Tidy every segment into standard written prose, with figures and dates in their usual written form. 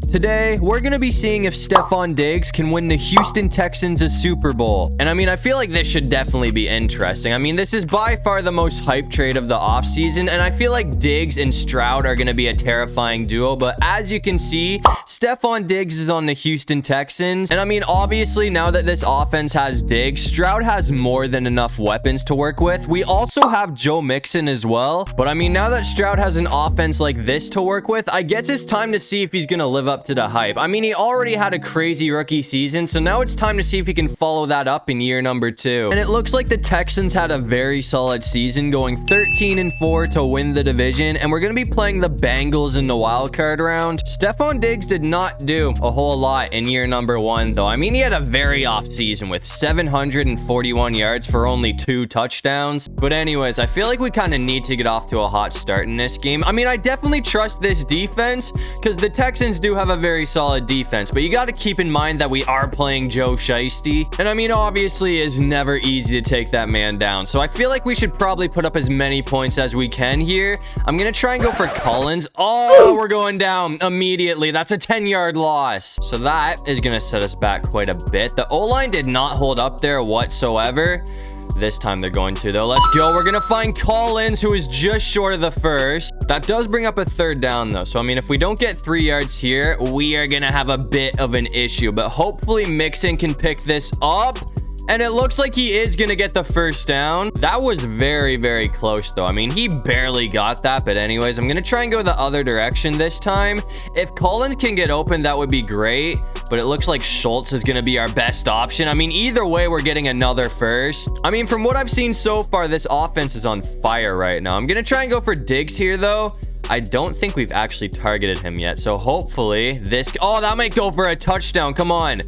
Today, we're going to be seeing if Stefon Diggs can win the Houston Texans a Super Bowl. And I mean, I feel like this should definitely be interesting. I mean, this is by far the most hype trade of the offseason, and I feel like Diggs and Stroud are going to be a terrifying duo. But as you can see, Stefon Diggs is on the Houston Texans. And I mean, obviously, now that this offense has Diggs, Stroud has more than enough weapons to work with. We also have Joe Mixon as well. But I mean, now that Stroud has an offense like this to work with, I guess it's time to see if he's going to live up to the hype. I mean, he already had a crazy rookie season, so now it's time to see if he can follow that up in year number 2. And it looks like the Texans had a very solid season, going 13-4 to win the division, and we're going to be playing the Bengals in the wild card round. Stefon Diggs did not do a whole lot in year number 1, though. I mean, he had a very off season with 741 yards for only 2 touchdowns. But anyways, I feel like we kind of need to get off to a hot start in this game. I mean, I definitely trust this defense because the Texans do have a very solid defense, but you got to keep in mind that we are playing Joe Shiesty, and I mean, obviously it's never easy to take that man down, so I feel like we should probably put up as many points as we can here. I'm gonna try and go for Collins. Oh, we're going down immediately. That's a 10-yard loss, so that is gonna set us back quite a bit. The O-line did not hold up there whatsoever. This time they're going to, though. Let's go. We're gonna find Collins, who is just short of the first. That does bring up a 3rd down, though. So I mean, if we don't get 3 yards here, we are gonna have a bit of an issue, but hopefully Mixon can pick this up. And it looks like he is going to get the 1st down. That was very, very close, though. I mean, he barely got that. But anyways, I'm going to try and go the other direction this time. If Collins can get open, that would be great. But it looks like Schultz is going to be our best option. I mean, either way, we're getting another 1st. I mean, from what I've seen so far, this offense is on fire right now. I'm going to try and go for Diggs here, though. I don't think we've actually targeted him yet, so hopefully this... Oh, that might go for a touchdown. Come on.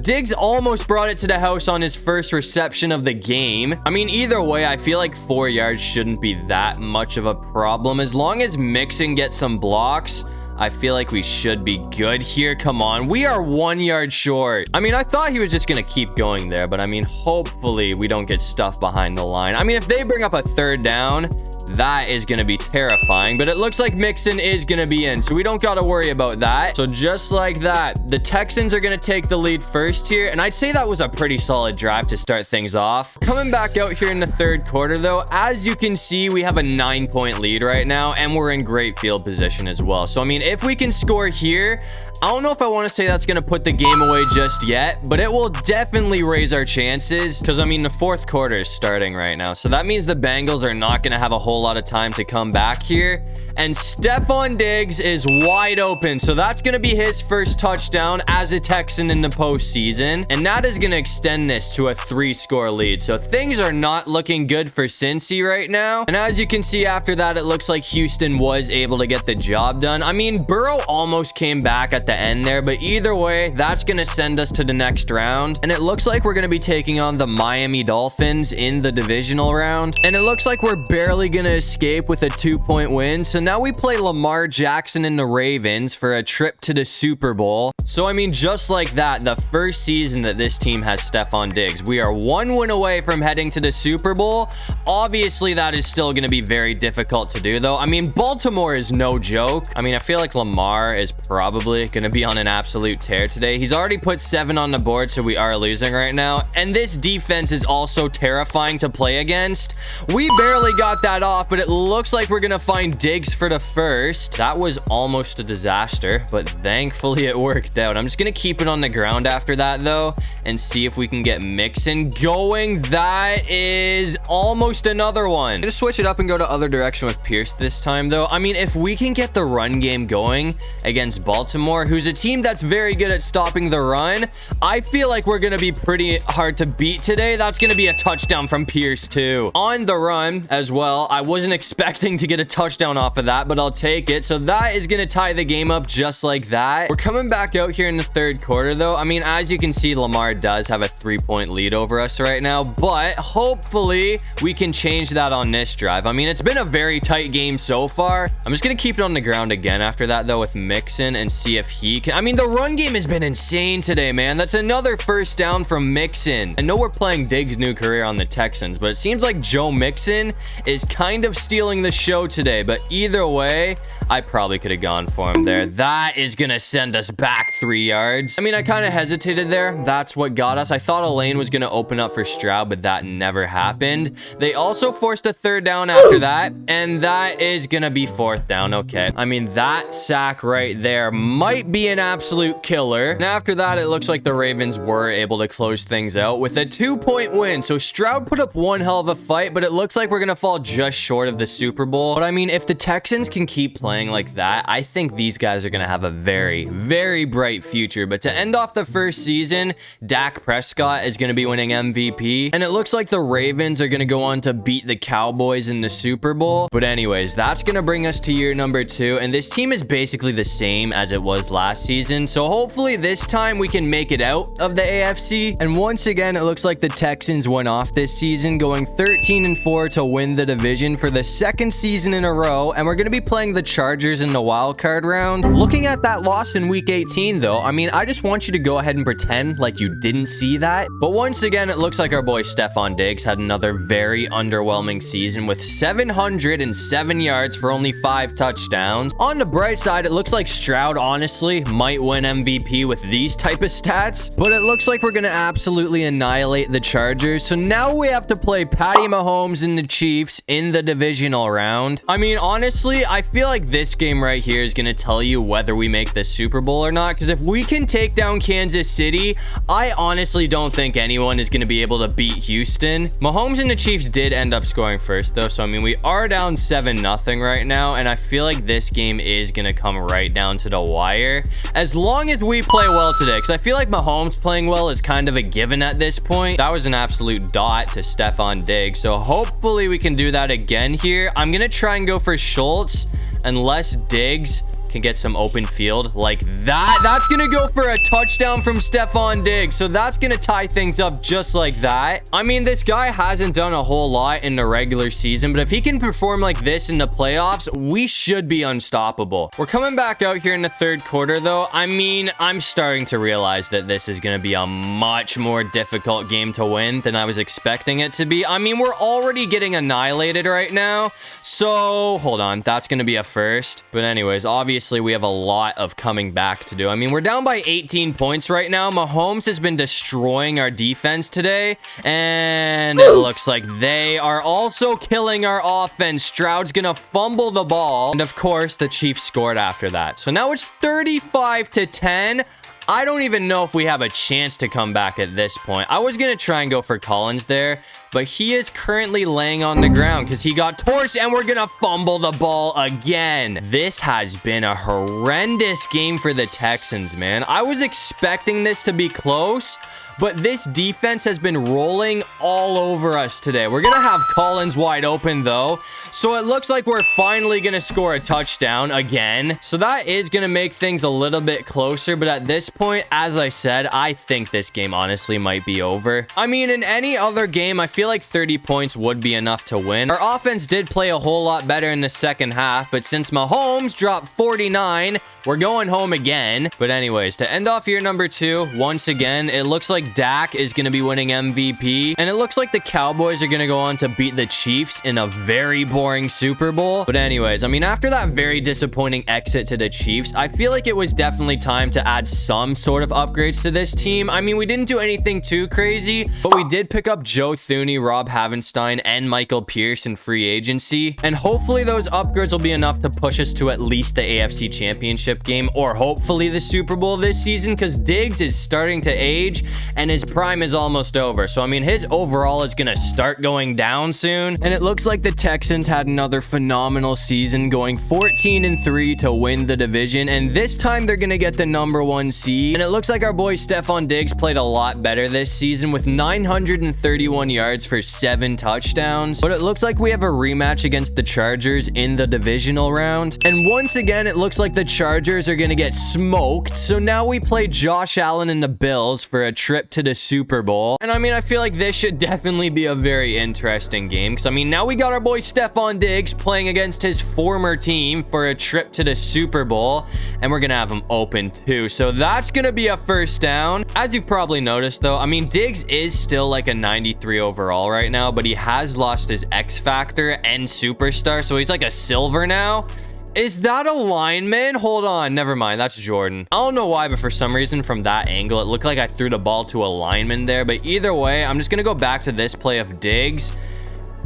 Diggs almost brought it to the house on his first reception of the game. I mean, either way, I feel like 4 yards shouldn't be that much of a problem. As long as Mixon gets some blocks, I feel like we should be good here. Come on. We are 1 yard short. I mean, I thought he was just going to keep going there, but I mean, hopefully we don't get stuffed behind the line. I mean, if they bring up a 3rd down, that is going to be terrifying, but it looks like Mixon is going to be in, so we don't got to worry about that. So just like that, the Texans are going to take the lead first here, and I'd say that was a pretty solid drive to start things off. Coming back out here in the 3rd quarter, though, as you can see, we have a 9-point lead right now, and we're in great field position as well. So, I mean, if we can score here, I don't know if I want to say that's going to put the game away just yet, but it will definitely raise our chances because, I mean, the 4th quarter is starting right now. So that means the Bengals are not going to have a whole lot of time to come back here. And Stefon Diggs is wide open. So that's going to be his 1st touchdown as a Texan in the postseason. And that is going to extend this to a 3-score lead. So things are not looking good for Cincy right now. And as you can see after that, it looks like Houston was able to get the job done. I mean, Burrow almost came back at the end there. But either way, that's going to send us to the next round. And it looks like we're going to be taking on the Miami Dolphins in the divisional round. And it looks like we're barely going to escape with a 2-point win. So now we play Lamar Jackson and the Ravens for a trip to the Super Bowl. So, I mean, just like that, the first season that this team has Stefon Diggs, we are 1 win away from heading to the Super Bowl. Obviously, that is still going to be very difficult to do, though. I mean, Baltimore is no joke. I mean, I feel like Lamar is probably going to be on an absolute tear today. He's already put 7 on the board, so we are losing right now. And this defense is also terrifying to play against. We barely got that off, but it looks like we're going to find Diggs for the 1st. That was almost a disaster, but thankfully it worked out. I'm just gonna keep it on the ground after that, though, and see if we can get Mixon going. That is almost another one. I'm gonna switch it up and go to other direction with Pierce this time, though. I mean, if we can get the run game going against Baltimore, who's a team that's very good at stopping the run, I feel like we're gonna be pretty hard to beat today. That's gonna be a touchdown from Pierce too. On the run as well. I wasn't expecting to get a touchdown off of that, but I'll take it. So that is going to tie the game up just like that. We're coming back out here in the 3rd quarter, though. I mean, as you can see, Lamar does have a 3-point lead over us right now, but hopefully we can change that on this drive. I mean, it's been a very tight game so far. I'm just going to keep it on the ground again after that, though, with Mixon and see if he can. I mean, the run game has been insane today, man. That's another 1st down from Mixon. I know we're playing Diggs' new career on the Texans, but it seems like Joe Mixon is kind kind of stealing the show today, but either way, I probably could have gone for him there. That is going to send us back 3 yards. I mean, I kind of hesitated there. That's what got us. I thought a lane was going to open up for Stroud, but that never happened. They also forced a 3rd down after that, and that is going to be 4th down. Okay. I mean, that sack right there might be an absolute killer. And after that, it looks like the Ravens were able to close things out with a 2-point win. So Stroud put up one hell of a fight, but it looks like we're going to fall just short of the Super Bowl. But I mean, if the Texans can keep playing like that, I think these guys are going to have a very, very bright future. But to end off the first season, Dak Prescott is going to be winning MVP. And it looks like the Ravens are going to go on to beat the Cowboys in the Super Bowl. But anyways, that's going to bring us to year number 2. And this team is basically the same as it was last season. So hopefully this time we can make it out of the AFC. And once again, it looks like the Texans went off this season, going 13-4 to win the division for the 2nd season in a row. And we're going to be playing the Chargers in the wild card round. Looking at that loss in week 18 though, I mean, I just want you to go ahead and pretend like you didn't see that. But once again, it looks like our boy Stefon Diggs had another very underwhelming season with 707 yards for only 5 touchdowns. On the bright side, it looks like Stroud honestly might win MVP with these type of stats, but it looks like we're going to absolutely annihilate the Chargers. So now we have to play Patty Mahomes and the Chiefs in the divisional round. I mean, honestly, I feel like this game right here is going to tell you whether we make the Super Bowl or not, because if we can take down Kansas City, I honestly don't think anyone is going to be able to beat Houston. Mahomes and the Chiefs did end up scoring first though, so I mean, we are down 7-0 right now, and I feel like this game is going to come right down to the wire as long as we play well today, because I feel like Mahomes playing well is kind of a given at this point. That was an absolute dot to Stefon Diggs, so hopefully we can do that again here. I'm going to try and go for Schultz unless Diggs can get some open field like that. That's gonna go for a touchdown from Stefon Diggs, so that's gonna tie things up just like that. I mean, this guy hasn't done a whole lot in the regular season, but if he can perform like this in the playoffs, we should be unstoppable. We're coming back out here in the 3rd quarter though. I mean, I'm starting to realize that this is gonna be a much more difficult game to win than I was expecting it to be. I mean, we're already getting annihilated right now, so hold on, that's gonna be a first. But anyways, obviously we have a lot of coming back to do. I mean, we're down by 18 points right now. Mahomes has been destroying our defense today, and it looks like they are also killing our offense. Stroud's gonna fumble the ball, and of course the Chiefs scored after that. So now it's 35-10. I don't even know if we have a chance to come back at this point. I was going to try and go for Collins there, but he is currently laying on the ground because he got torched, and we're going to fumble the ball again. This has been a horrendous game for the Texans, man. I was expecting this to be close, but this defense has been rolling all over us today. We're going to have Collins wide open, though. So it looks like we're finally going to score a touchdown again. So that is going to make things a little bit closer. But at this point, as I said, I think this game honestly might be over. I mean, in any other game, I feel like 30 points would be enough to win. Our offense did play a whole lot better in the second half. But since Mahomes dropped 49, we're going home again. But anyways, to end off year number 2, once again, it looks like Dak is going to be winning MVP, and it looks like the Cowboys are going to go on to beat the Chiefs in a very boring Super Bowl. But anyways, I mean, after that very disappointing exit to the Chiefs, I feel like it was definitely time to add some sort of upgrades to this team. I mean, we didn't do anything too crazy, but we did pick up Joe Thuney, Rob Havenstein, and Michael Pierce in free agency, and hopefully those upgrades will be enough to push us to at least the AFC Championship game, or hopefully the Super Bowl this season, because Diggs is starting to age, and his prime is almost over. So, I mean, his overall is going to start going down soon. And it looks like the Texans had another phenomenal season, going 14-3 to win the division. And this time they're going to get the number 1 seed. And it looks like our boy Stefon Diggs played a lot better this season with 931 yards for 7 touchdowns. But it looks like we have a rematch against the Chargers in the divisional round. And once again, it looks like the Chargers are going to get smoked. So now we play Josh Allen and the Bills for a trip to the Super Bowl. And I mean, I feel like this should definitely be a very interesting game, because I mean, now we got our boy Stefon Diggs playing against his former team for a trip to the Super Bowl, and we're gonna have him open too. So that That's gonna be a first down. As you've probably noticed though, I mean, Diggs is still like a 93 overall right now, but he has lost his X factor and superstar, so he's like a silver now. Is that a lineman? Hold on, never mind, that's Jordan. I don't know why, but for some reason from that angle it looked like I threw the ball to a lineman there. But either way, I'm just gonna go back to this play of Diggs.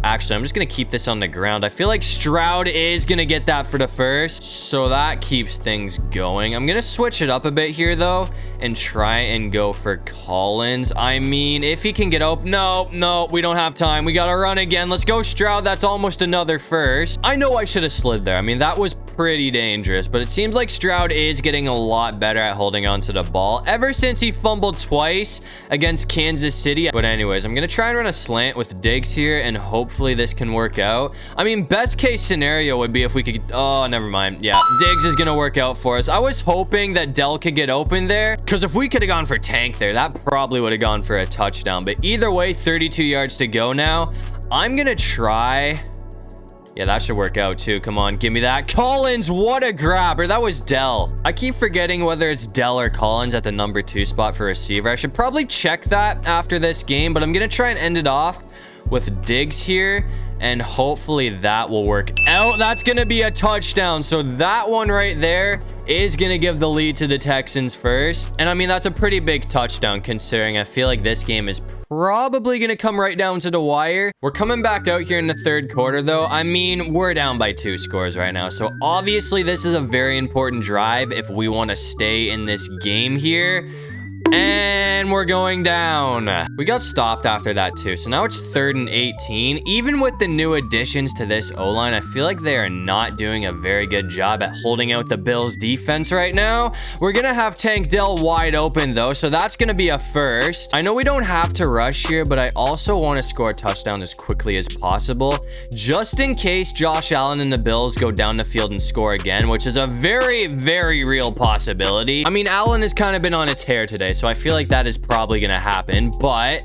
Actually, I'm just gonna keep this on the ground. I feel like Stroud is gonna get that for the first, so that keeps things going. I'm gonna switch it up a bit here though and try and go for Collins. I mean, if he can get open. No, we don't have time. We gotta run again. Let's go, Stroud. That's almost another first. I know I should have slid there. I mean, that was pretty dangerous, but it seems like Stroud is getting a lot better at holding on to the ball ever since he fumbled twice against Kansas City. But anyways, I'm gonna try and run a slant with Diggs here and hopefully this can work out. I mean, best case scenario would be if we could, oh, never mind. Yeah, Diggs is gonna work out for us. I was hoping that Dell could get open there, because if we could have gone for Tank there, that probably would have gone for a touchdown. But either way, 32 yards to go now. I'm gonna try. Yeah, that should work out too. Come on, give me that. Collins, what a grabber. That was Dell. I keep forgetting whether it's Dell or Collins at the number 2 spot for receiver. I should probably check that after this game, but I'm gonna try and end it off with Diggs here, and hopefully that will work out. That's gonna be a touchdown. So that one right there is gonna give the lead to the Texans first. And I mean, that's a pretty big touchdown considering I feel like this game is probably gonna come right down to the wire. We're coming back out here in the third quarter though. I mean, we're down by 2 scores right now, so obviously this is a very important drive if we want to stay in this game here. And we're going down. We got stopped after that too, so now it's 3rd and 18. Even with the new additions to this O-line, I feel like they are not doing a very good job at holding out the Bills defense right now. We're gonna have Tank Dell wide open though, so that's gonna be a first. I know we don't have to rush here, but I also want to score a touchdown as quickly as possible, just in case Josh Allen and the Bills go down the field and score again, which is a very, very real possibility. I mean, Allen has kind of been on a tear today, so I feel like that is probably gonna happen, but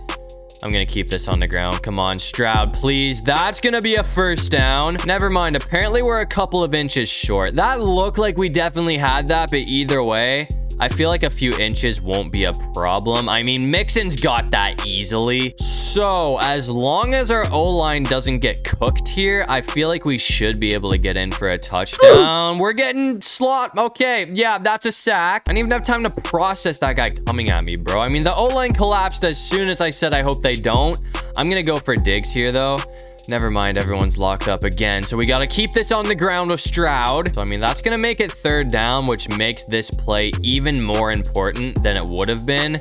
I'm gonna keep this on the ground. Come on, Stroud, please. That's gonna be a first down. Never mind, apparently we're a couple of inches short. That looked like we definitely had that, but either way, I feel like a few inches won't be a problem. I mean, Mixon's got that easily. So as long as our O-line doesn't get cooked here, I feel like we should be able to get in for a touchdown. We're getting slot. Okay, yeah, that's a sack. I didn't even have time to process that guy coming at me, bro. I mean, the O-line collapsed as soon as I said I hope they don't. I'm gonna go for Diggs here though. Never mind, everyone's locked up again. So we got to keep this on the ground with Stroud. So, I mean, that's going to make it 3rd down, which makes this play even more important than it would have been.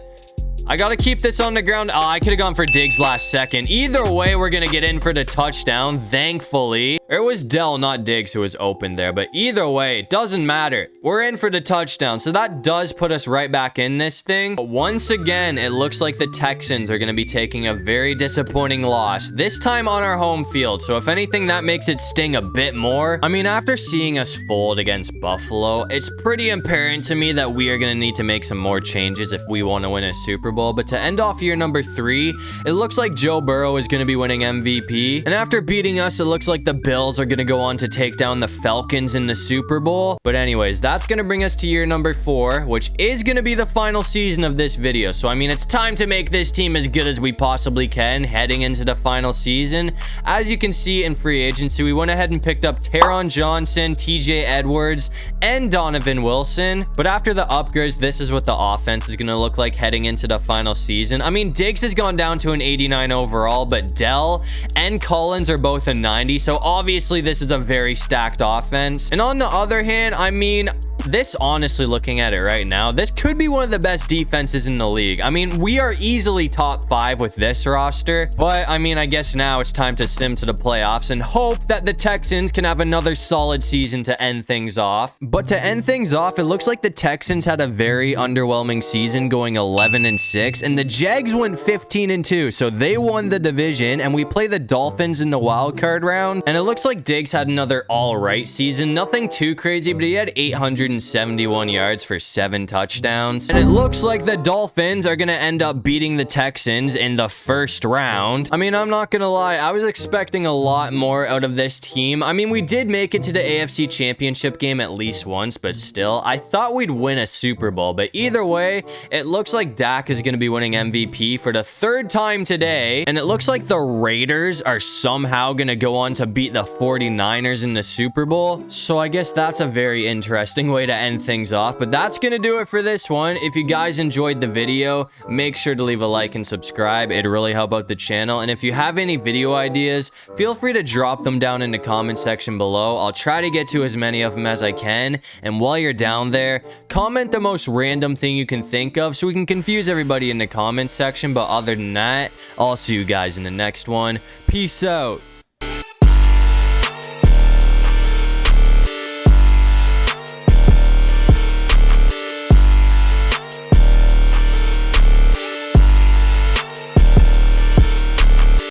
I got to keep this on the ground. Oh, I could have gone for Diggs last second. Either way, we're going to get in for the touchdown, thankfully. It was Dell, not Diggs, who was open there. But either way, it doesn't matter. We're in for the touchdown. So that does put us right back in this thing. But once again, it looks like the Texans are going to be taking a very disappointing loss. This time on our home field. So if anything, that makes it sting a bit more. I mean, after seeing us fold against Buffalo, it's pretty apparent to me that we are going to need to make some more changes if we want to win a Super Bowl. But to end off year number 3, it looks like Joe Burrow is going to be winning MVP. And after beating us, it looks like the Bills are going to go on to take down the Falcons in the Super Bowl. But anyways, that's going to bring us to year number 4, which is going to be the final season of this video. So I mean, it's time to make this team as good as we possibly can heading into the final season. As you can see in free agency, we went ahead and picked up Taron Johnson, TJ Edwards, and Donovan Wilson. But after the upgrades, this is what the offense is going to look like heading into the final season. I mean, Diggs has gone down to an 89 overall, but Dell and Collins are both a 90. So obviously this is a very stacked offense. And on the other hand, I mean, this, honestly, looking at it right now, this could be one of the best defenses in the league. I mean, we are easily top 5 with this roster, but I mean, I guess now it's time to sim to the playoffs and hope that the Texans can have another solid season to end things off. But to end things off, it looks like the Texans had a very underwhelming season, going 11-6, and the Jags went 15-2, so they won the division, and we play the Dolphins in the wild card round. And it looks like Diggs had another all right season, nothing too crazy, but he had 800 271 yards for 7 touchdowns. And it looks like the Dolphins are going to end up beating the Texans in the first round. I mean, I'm not going to lie. I was expecting a lot more out of this team. I mean, we did make it to the AFC Championship game at least once, but still, I thought we'd win a Super Bowl. But either way, it looks like Dak is going to be winning MVP for the 3rd time today. And it looks like the Raiders are somehow going to go on to beat the 49ers in the Super Bowl. So I guess that's a very interesting way to end things off. But that's going to do it for this one. If you guys enjoyed the video, make sure to leave a like and subscribe. It'd really help out the channel. And if you have any video ideas, feel free to drop them down in the comment section below. I'll try to get to as many of them as I can. And while you're down there, comment the most random thing you can think of so we can confuse everybody in the comment section. But other than that, I'll see you guys in the next one. Peace out.